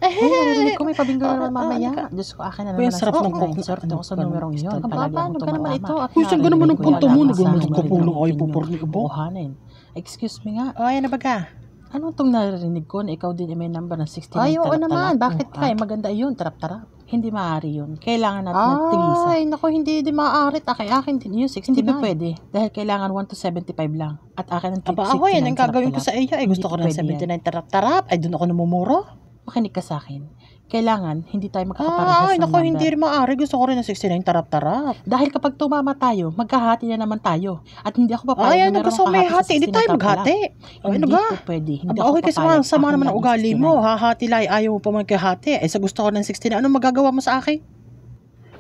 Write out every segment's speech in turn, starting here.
Uy, narinig ko may pabingo na naman mamaya. Diyos ko, akin na Uy, naman ang sarap ng coke. coke. Swerte ako sa numerong yun. Ang Palagi paano akong ka naman tumatama. ito? At Uy, saan ka naman narinig ang ko punta yan. mo? Nagmamit Nagmamit ka po ng ay puporni ka ba? Excuse me nga. O, ayan na ba ka? Ano itong narinig ko na ikaw din ay may number ng 69 Ay, oo tarap-tarap? naman. Bakit ka? Maganda yun, tarap-tarap. Hindi maaari yun. Kailangan natin nagtigisa. Ay, naku, hindi din maaari. Akin din yun, 69. Hindi pa pwede. Dahil kailangan 1 to 75 lang. At akin ang 69 Aba, ako yan. Ang gagawin ko tarap-tarap. sa iyo. Ay, gusto ko ng 79 tarap-tarap. Ay, doon ako namumuro. Makinig ka sa akin. Kailangan, hindi tayo magkakaparehas Ay, ng naku, number. hindi rin maaari. Gusto ko rin ng 69 tarap-tarap. Dahil kapag tumama tayo, magkahati na naman tayo. At hindi ako papayag Ay, na ano meron gusto akong may kahati hati? sa Hindi 69 tayo tarap-tarap. maghati. Ay, ano Hindi ba? po pwede. Hindi Aba, ako okay, kasi papayag. sama Akin naman lang ang ugali 69. mo. Hahati lang, ayaw mo pa magkahati. Ay, sa gusto ko ng 69. Anong magagawa mo sa akin?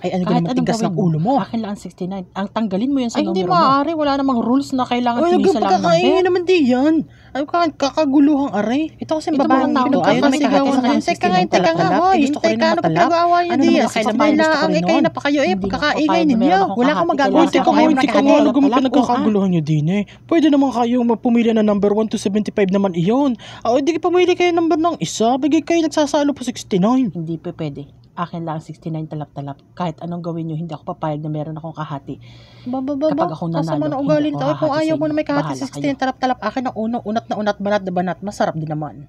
Ay, ano Kahit ganun anong matigas gawin ng ulo mo? Akin lang ang 69. Ang tanggalin mo yun sa Ay, hindi numero mo. maaari. Wala namang rules na kailangan Ay, tigisa lang ng pagkakaingin naman di yan. Ay, kakaguluhang aray. Ito kasi Ito babaeng mga ito. tao, Ayaw na may kahati sa kanyang 69 talap-talap. Ay, gusto ko rin na matalap. Ano naman ang kailan gusto ko rin nun? na pa kayo Hindi pagkakaingay ninyo. Wala kang magagawa. Hindi ka Ayaw na kahati. Ano kami pinagkakaguluhan nyo din eh. Pwede naman kayong pumili na number 1 to 75 naman iyon. Hindi pumili kayo number ng isa. Bigay kayo nagsasalo po 69. Hindi pa pwede. Akin lang 69 talap-talap. Kahit anong gawin nyo, hindi ako papayag na meron akong kahati. Kapag ako nanalo, kasama na hindi ugali ako nito. Ay, kung hahati sa ayaw mo inyo. na may kahati Bahala 16 talap-talap, akin ang uno, unat na unat, banat na banat. Masarap din naman.